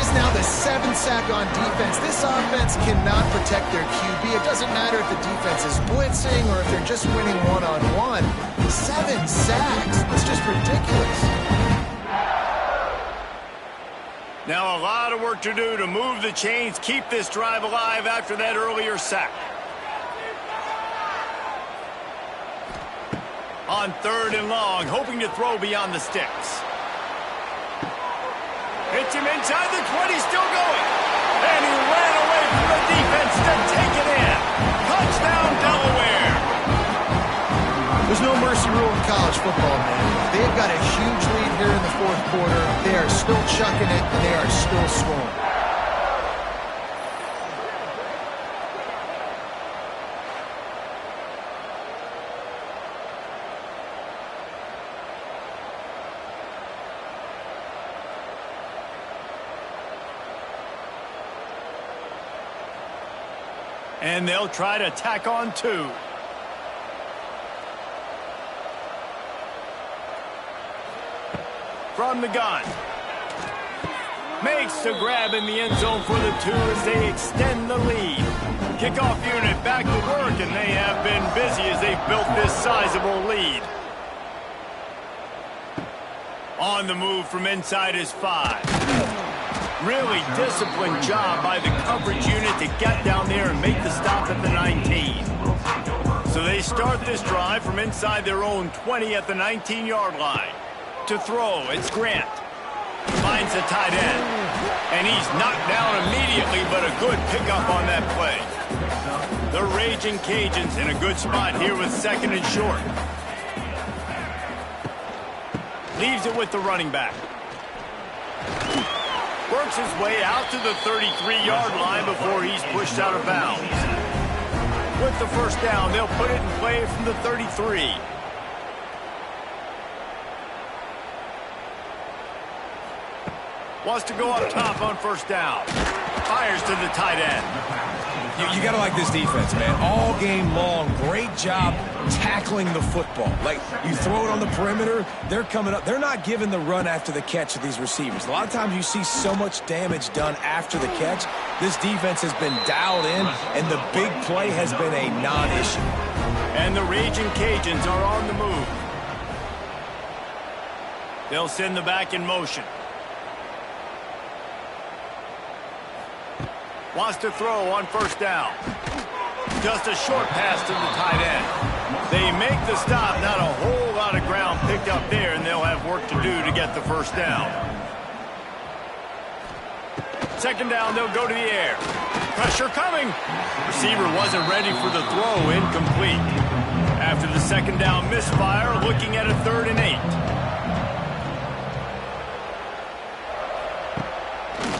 is now the 7th sack on defense. This offense cannot protect their QB. It doesn't matter if the defense is blitzing or if they're just winning one-on-one. 7 sacks. That's just ridiculous. Now a lot of work to do to move the chains, keep this drive alive after that earlier sack. On 3rd and long, hoping to throw beyond the sticks. Hits him inside the 20, still going. And he ran away from the defense to take it in. Touchdown, Delaware. There's no mercy rule in college football, man. They've got a huge lead here in the 4th quarter. They are still chucking it, and they are still scoring. And they'll try to tack on 2. From the gun. Makes the grab in the end zone for the 2 as they extend the lead. Kickoff unit back to work, and they have been busy as they've built this sizable lead. On the move from inside is 5. Really disciplined job by the coverage unit to get down there and make the stop at the 19. So they start this drive from inside their own 20 at the 19-yard line. To throw, it's Grant. Finds the tight end. And he's knocked down immediately, but a good pickup on that play. The Raging Cajuns in a good spot here with 2nd and short. Leaves it with the running back. Works his way out to the 33-yard line before he's pushed out of bounds. With the 1st down, they'll put it in play from the 33. Wants to go up top on 1st down. Fires to the tight end. You got to like this defense, man. All game long, great job tackling the football. Like, you throw it on the perimeter, they're coming up. They're not giving the run after the catch to these receivers. A lot of times you see so much damage done after the catch. This defense has been dialed in, and the big play has been a non-issue. And the Raging Cajuns are on the move. They'll send the back in motion. Wants to throw on 1st down. Just a short pass to the tight end. They make the stop. Not a whole lot of ground picked up there, and they'll have work to do to get the 1st down. 2nd down, they'll go to the air. Pressure coming. Receiver wasn't ready for the throw. Incomplete. After the 2nd down misfire, looking at a 3rd and 8.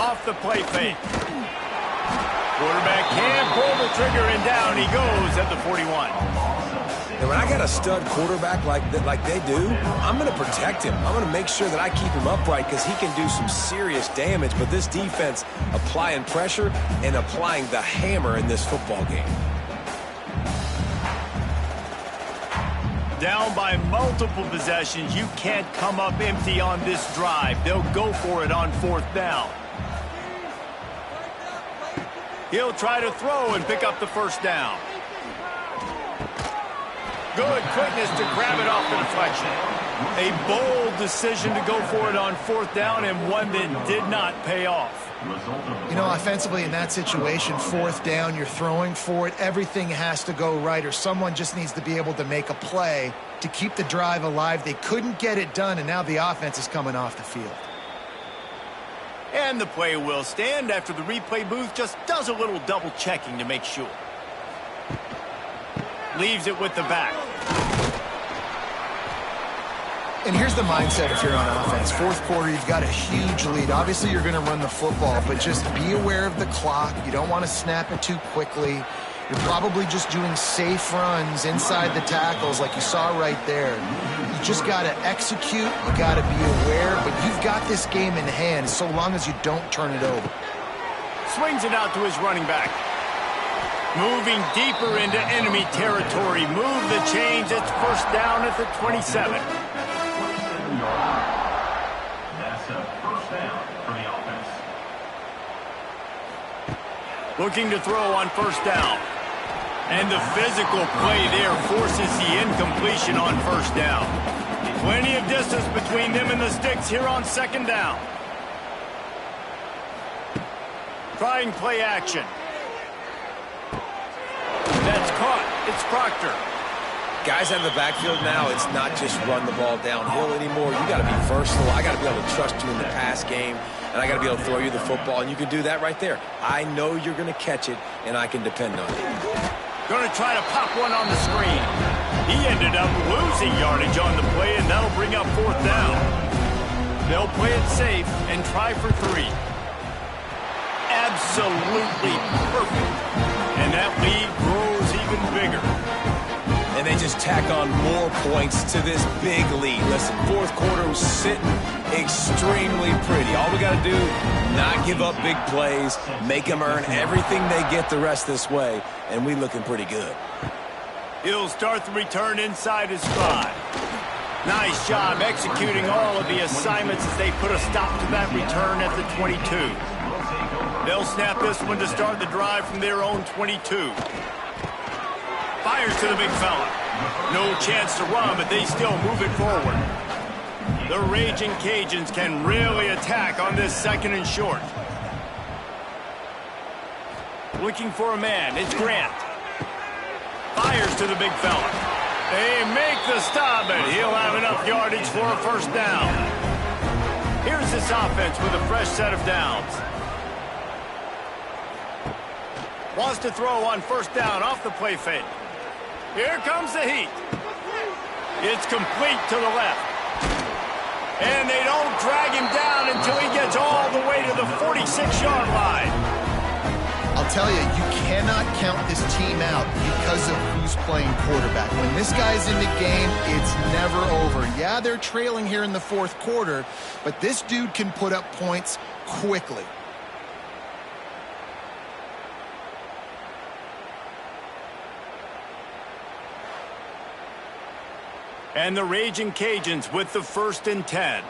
Off the play fake. Quarterback can't pull the trigger, and down he goes at the 41. And when I got a stud quarterback like they do, I'm going to protect him. I'm going to make sure that I keep him upright because he can do some serious damage. But this defense applying pressure and applying the hammer in this football game. Down by multiple possessions, you can't come up empty on this drive. They'll go for it on 4th down. He'll try to throw and pick up the 1st down. Good quickness to grab it off the deflection. A bold decision to go for it on 4th down, and one that did not pay off. You know, offensively in that situation, 4th down, you're throwing for it. Everything has to go right, or someone just needs to be able to make a play to keep the drive alive. They couldn't get it done, and now the offense is coming off the field. And the play will stand after the replay booth just does a little double checking to make sure. Leaves it with the back. And here's the mindset if you're on offense. 4th quarter, you've got a huge lead. Obviously, you're going to run the football, but just be aware of the clock. You don't want to snap it too quickly. You're probably just doing safe runs inside the tackles like you saw right there. You just got to execute. You got to be aware, but you've got this game in hand so long as you don't turn it over. Swings it out to his running back. Moving deeper into enemy territory. Move the chains. It's 1st down at the 27. That's a 1st down for the offense. Looking to throw on first down. And the physical play there forces the incompletion on first down. Plenty of distance between them and the sticks here on second down. Trying play action. That's caught. It's Proctor. Guys out of the backfield now, it's not just run the ball downhill anymore. You got to be versatile. I got to be able to trust you in the pass game, and I got to be able to throw you the football, and you can do that right there. I know you're going to catch it, and I can depend on it. Going to try to pop one on the screen. He ended up losing yardage on the play, and that'll bring up fourth down. They'll play it safe and try for 3. Absolutely perfect. And that lead grows even bigger. And they just tack on more points to this big lead. Listen, fourth quarter was sitting extremely pretty. All we got to do, not give up big plays, make them earn everything they get the rest this way, and we looking pretty good. He'll start the return inside his 5. Nice job executing all of the assignments as they put a stop to that return at the 22. They'll snap this one to start the drive from their own 22. Fires to the big fella. No chance to run, but they still move it forward. The Raging Cajuns can really attack on this second and short. Looking for a man. It's Grant. Fires to the big fella. They make the stop, and he'll have enough yardage for a first down. Here's this offense with a fresh set of downs. Wants to throw on first down off the play fake. Here comes the heat. It's complete to the left. And they don't drag him down until he gets all the way to the 46-yard line. I'll tell you, you cannot count this team out because of who's playing quarterback. When this guy's in the game, it's never over. Yeah, they're trailing here in the fourth quarter, but this dude can put up points quickly. And the Raging Cajuns with the 1st and 10.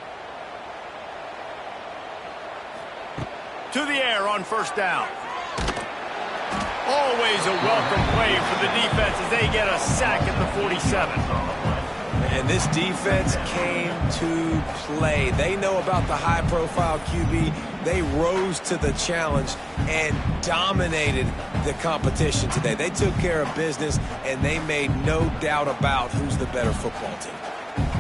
To the air on first down. Always a welcome play for the defense as they get a sack at the 47. And this defense came to play. They know about the high-profile QB. They rose to the challenge and dominated the competition today. They took care of business, and they made no doubt about who's the better football team.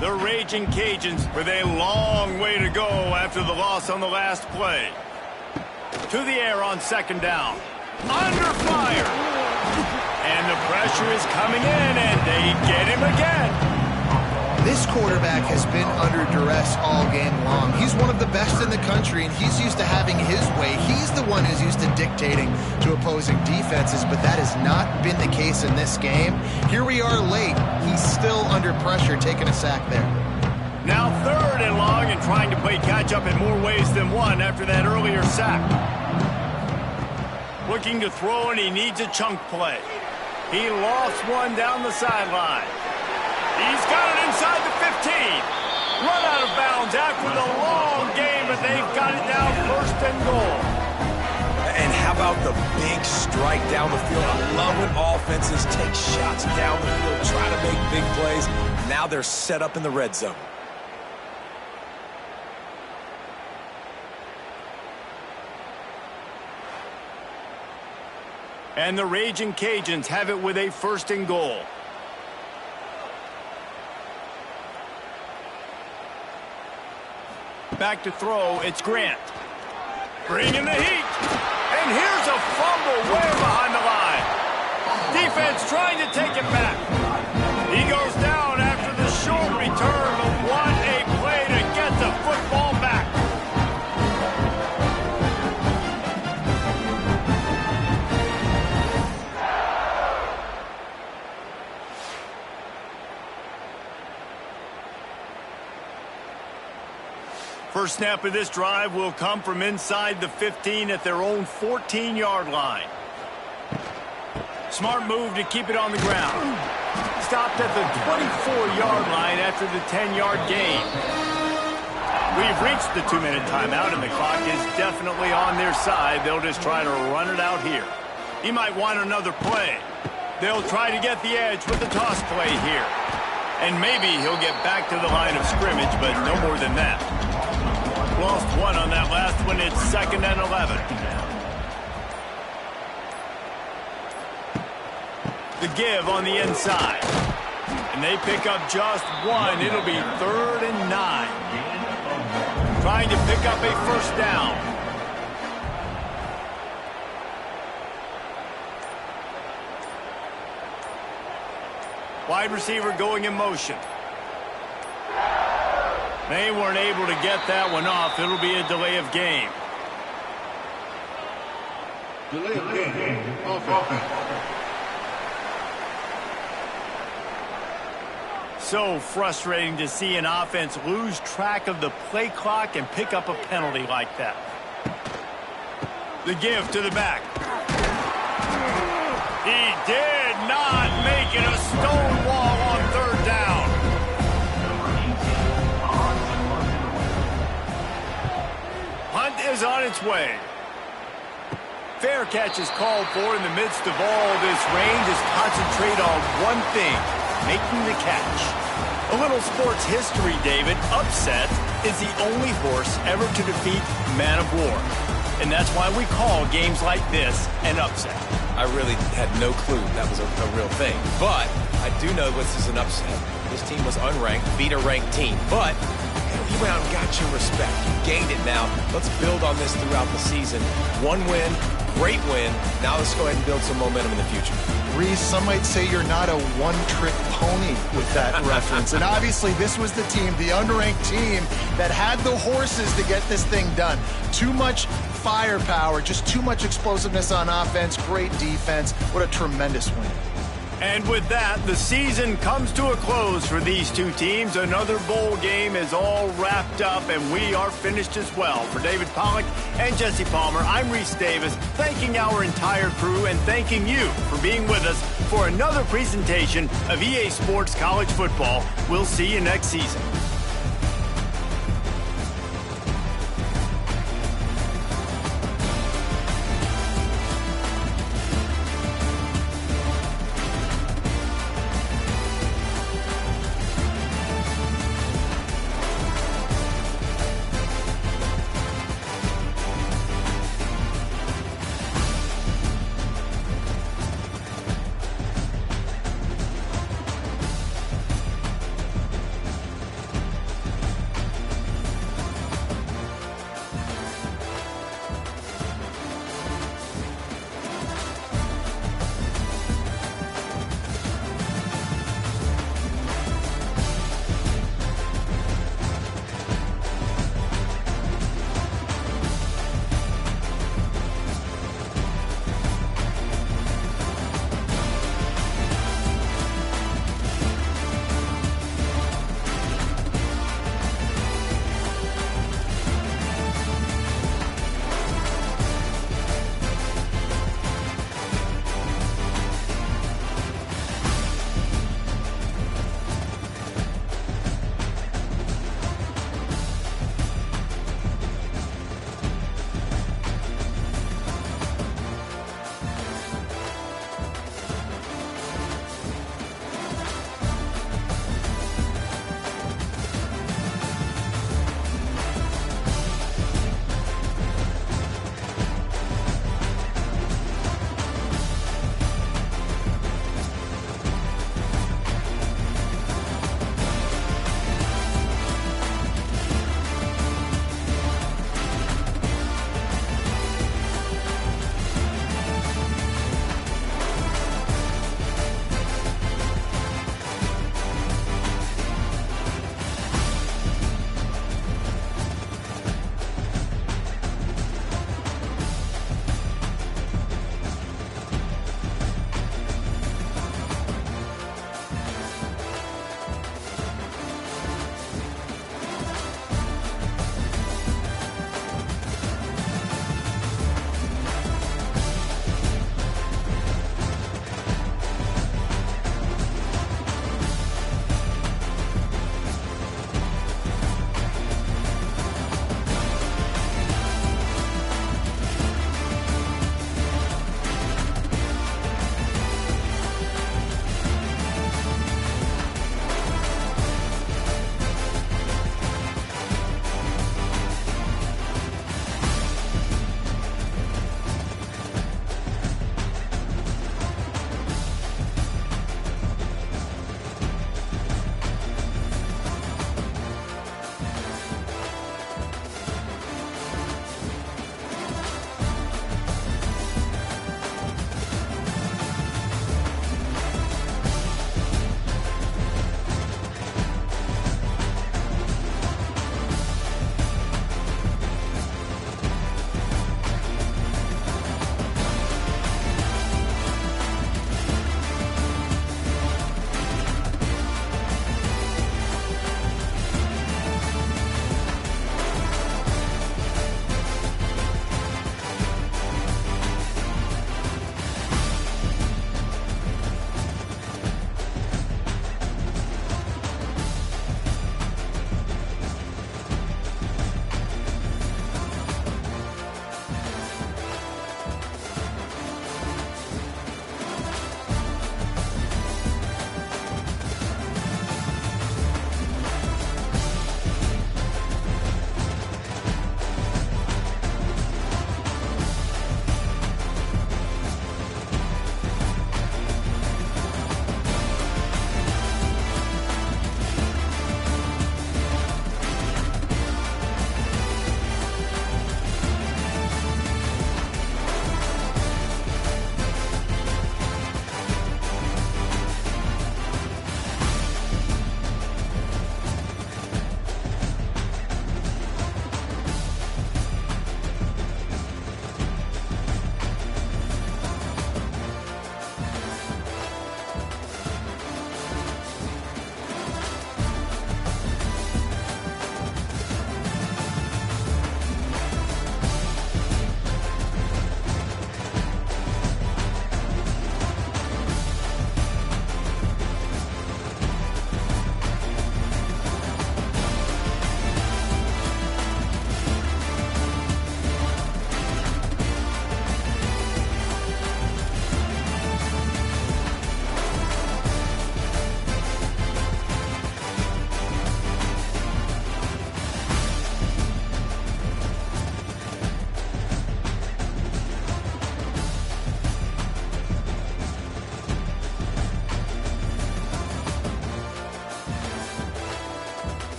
The Raging Cajuns with a long way to go after the loss on the last play. To the air on second down. Under fire. And the pressure is coming in, and they get him again. This quarterback has been under duress all game long. He's one of the best in the country, and he's used to having his way. He's the one who's used to dictating to opposing defenses, but that has not been the case in this game. Here we are late. He's still under pressure, taking a sack there. Now 3rd and long and trying to play catch-up in more ways than one after that earlier sack. Looking to throw, and he needs a chunk play. He lost one down the sideline. He's got it inside the 15. Run out of bounds after the long game, but they've got it now 1st and goal. And how about the big strike down the field? I love when offenses take shots down the field, try to make big plays. Now they're set up in the red zone. And the Raging Cajuns have it with a 1st and goal. Back to throw, it's Grant. Bringing the heat. And here's a fumble way behind the line. Defense trying to take it back. He goes down after the short return, but what a play to get the football back. First snap of this drive will come from inside the 15 at their own 14-yard line. Smart move to keep it on the ground. Stopped at the 24-yard line after the 10-yard gain. We've reached the 2-minute timeout, and the clock is definitely on their side. They'll just try to run it out here. He might want another play. They'll try to get the edge with the toss play here. And maybe he'll get back to the line of scrimmage, but no more than that. Lost one on that last one. It's 2nd and 11. The give on the inside. And they pick up just one. It'll be 3rd and 9. Trying to pick up a first down. Wide receiver going in motion. They weren't able to get that one off. It'll be a delay of game. Delay of game. Offense. So frustrating to see an offense lose track of the play clock and pick up a penalty like that. The give to the back. He did not make it a stone wall on 3rd down. Hunt is on its way. Fair catch is called for in the midst of all this rain. Just concentrate on one thing, making the catch. A little sports history, David. Upset is the only horse ever to defeat Man of War. And that's why we call games like this an upset. I really had no clue that was a real thing. But I do know this is an upset. This team was unranked, beat a ranked team. But you went out and got your respect. You gained it now. Let's build on this throughout the season. One win, great win. Now let's go ahead and build some momentum in the future. Reese, some might say you're not a one-trick pony with that reference. And obviously, this was the team, the unranked team, that had the horses to get this thing done. Too much firepower, just too much explosiveness on offense, great defense. What a tremendous win. And with that, the season comes to a close for these two teams. Another bowl game is all wrapped up, and we are finished as well. For David Pollack and Jesse Palmer, I'm Reese Davis, thanking our entire crew and thanking you for being with us for another presentation of EA Sports College Football. We'll see you next season.